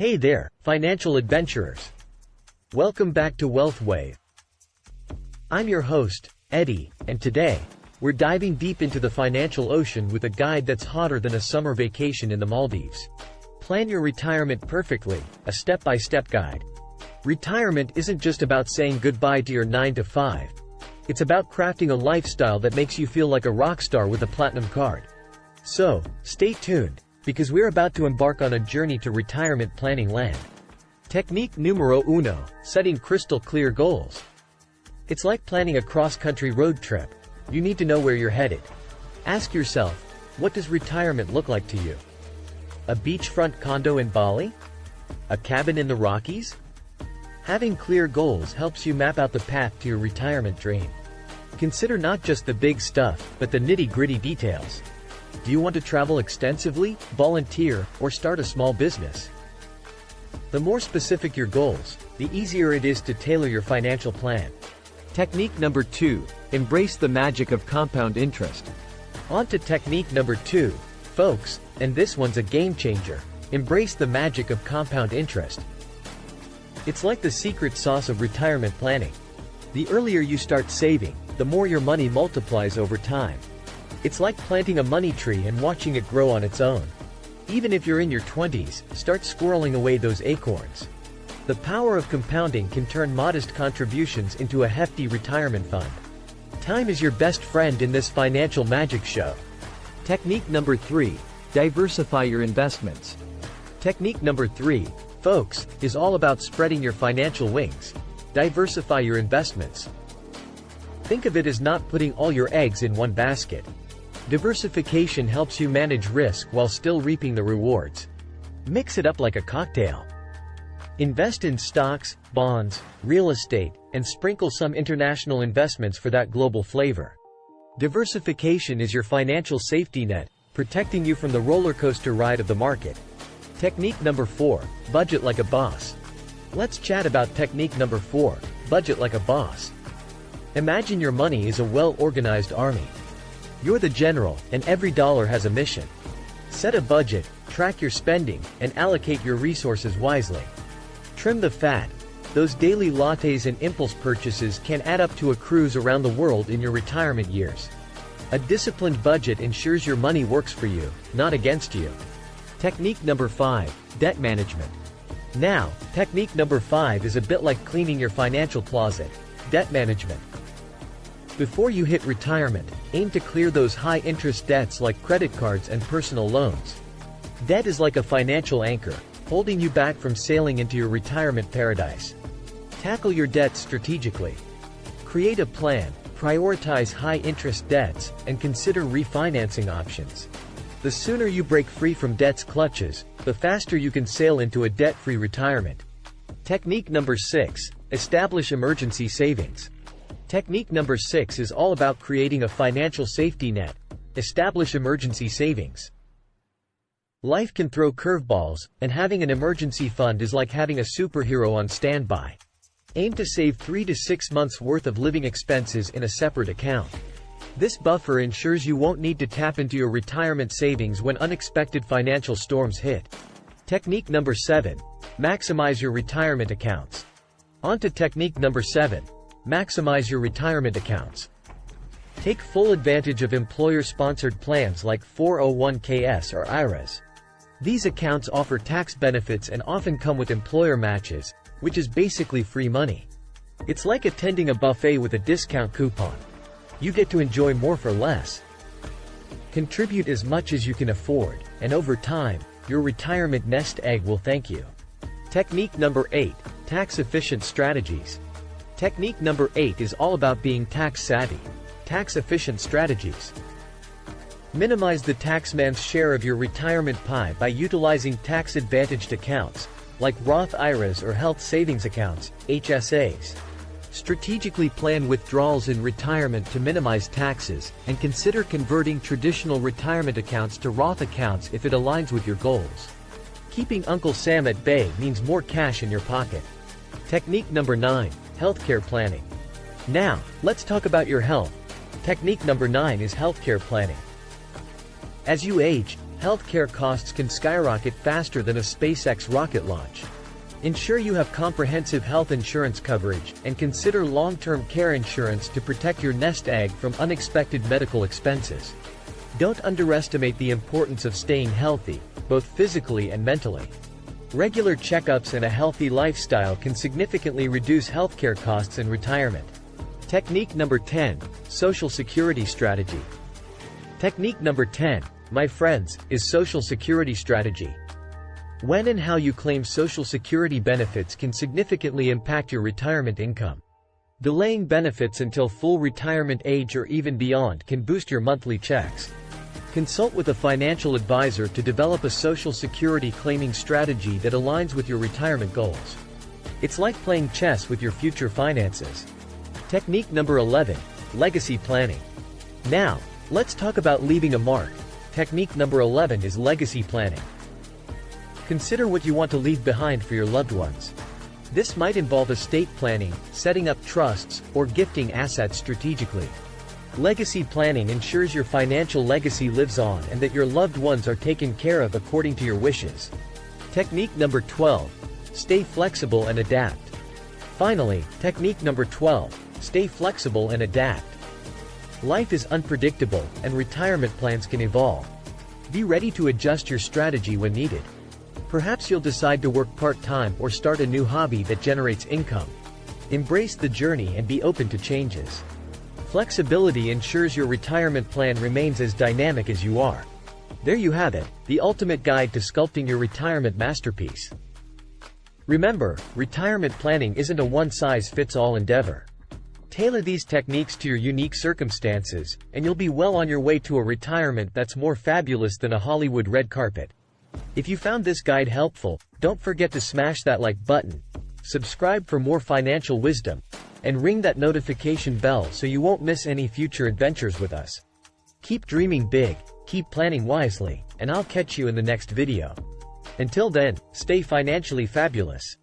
Hey there, financial adventurers. Welcome back to Wealth Wave. I'm your host, Eddie, and today, we're diving deep into the financial ocean with a guide that's hotter than a summer vacation in the Maldives. Plan your retirement perfectly, a step-by-step guide. Retirement isn't just about saying goodbye to your 9-to-5. It's about crafting a lifestyle that makes you feel like a rock star with a platinum card. So, stay tuned, because we're about to embark on a journey to retirement planning land. Technique numero uno, setting crystal clear goals. It's like planning a cross-country road trip. You need to know where you're headed. Ask yourself, what does retirement look like to you? A beachfront condo in Bali? A cabin in the Rockies? Having clear goals helps you map out the path to your retirement dream. Consider not just the big stuff, but the nitty-gritty details. Do you want to travel extensively, volunteer, or start a small business? The more specific your goals, the easier it is to tailor your financial plan. Technique number 2, embrace the magic of compound interest. On to technique number 2, folks, and this one's a game changer. Embrace the magic of compound interest. It's like the secret sauce of retirement planning. The earlier you start saving, the more your money multiplies over time. It's like planting a money tree and watching it grow on its own. Even if you're in your 20s, start squirreling away those acorns. The power of compounding can turn modest contributions into a hefty retirement fund. Time is your best friend in this financial magic show. Technique number 3, diversify your investments. Technique number 3, folks, is all about spreading your financial wings. Diversify your investments. Think of it as not putting all your eggs in one basket. Diversification helps you manage risk while still reaping the rewards. Mix it up like a cocktail. Invest in stocks, bonds, real estate, and sprinkle some international investments for that global flavor. Diversification is your financial safety net, protecting you from the roller coaster ride of the market. Technique number 4, budget like a boss. Let's chat about technique number 4, budget like a boss. Imagine your money is a well-organized army. You're the general, and every dollar has a mission. Set a budget, track your spending, and allocate your resources wisely. Trim the fat. Those daily lattes and impulse purchases can add up to a cruise around the world in your retirement years. A disciplined budget ensures your money works for you, not against you. Technique number 5, debt management. Now, technique number 5 is a bit like cleaning your financial closet. Debt management. Before you hit retirement, aim to clear those high-interest debts like credit cards and personal loans. Debt is like a financial anchor, holding you back from sailing into your retirement paradise. Tackle your debts strategically. Create a plan, prioritize high-interest debts, and consider refinancing options. The sooner you break free from debt's clutches, the faster you can sail into a debt-free retirement. Technique number 6, establish emergency savings. Technique number 6 is all about creating a financial safety net. Establish emergency savings. Life can throw curveballs, and having an emergency fund is like having a superhero on standby. Aim to save 3 to 6 months' worth of living expenses in a separate account. This buffer ensures you won't need to tap into your retirement savings when unexpected financial storms hit. Technique number 7, maximize your retirement accounts. On to technique number 7. Maximize your retirement accounts. Take full advantage of employer-sponsored plans like 401ks or IRAs. These accounts offer tax benefits and often come with employer matches, which is basically free money. It's like attending a buffet with a discount coupon. You get to enjoy more for less. Contribute as much as you can afford, and over time, your retirement nest egg will thank you. Technique number 8, tax-efficient strategies. Technique number 8 is all about being tax-savvy. Tax-efficient strategies. Minimize the taxman's share of your retirement pie by utilizing tax-advantaged accounts, like Roth IRAs or health savings accounts, HSAs. Strategically plan withdrawals in retirement to minimize taxes, and consider converting traditional retirement accounts to Roth accounts if it aligns with your goals. Keeping Uncle Sam at bay means more cash in your pocket. Technique number 9, healthcare planning. Now, let's talk about your health. Technique number 9 is healthcare planning. As you age, healthcare costs can skyrocket faster than a SpaceX rocket launch. Ensure you have comprehensive health insurance coverage, and consider long-term care insurance to protect your nest egg from unexpected medical expenses. Don't underestimate the importance of staying healthy, both physically and mentally. Regular checkups and a healthy lifestyle can significantly reduce healthcare costs in retirement. Technique number 10. Social Security Strategy. Technique number 10, my friends, is Social Security Strategy. When and how you claim Social Security benefits can significantly impact your retirement income. Delaying benefits until full retirement age or even beyond can boost your monthly checks. Consult with a financial advisor to develop a Social Security claiming strategy that aligns with your retirement goals. It's like playing chess with your future finances. Technique number 11, Legacy Planning. Now, let's talk about leaving a mark. Technique number 11 is legacy planning. Consider what you want to leave behind for your loved ones. This might involve estate planning, setting up trusts, or gifting assets strategically. Legacy planning ensures your financial legacy lives on and that your loved ones are taken care of according to your wishes. Technique number 12. Stay flexible and adapt. Finally, technique number 12. Stay flexible and adapt. Life is unpredictable, and retirement plans can evolve. Be ready to adjust your strategy when needed. Perhaps you'll decide to work part-time or start a new hobby that generates income. Embrace the journey and be open to changes. Flexibility ensures your retirement plan remains as dynamic as you are. There you have it, the ultimate guide to sculpting your retirement masterpiece. Remember, retirement planning isn't a one-size-fits-all endeavor. Tailor these techniques to your unique circumstances, and you'll be well on your way to a retirement that's more fabulous than a Hollywood red carpet. If you found this guide helpful, don't forget to smash that like button, subscribe for more financial wisdom, and ring that notification bell so you won't miss any future adventures with us. Keep dreaming big, keep planning wisely, and I'll catch you in the next video. Until then, stay financially fabulous.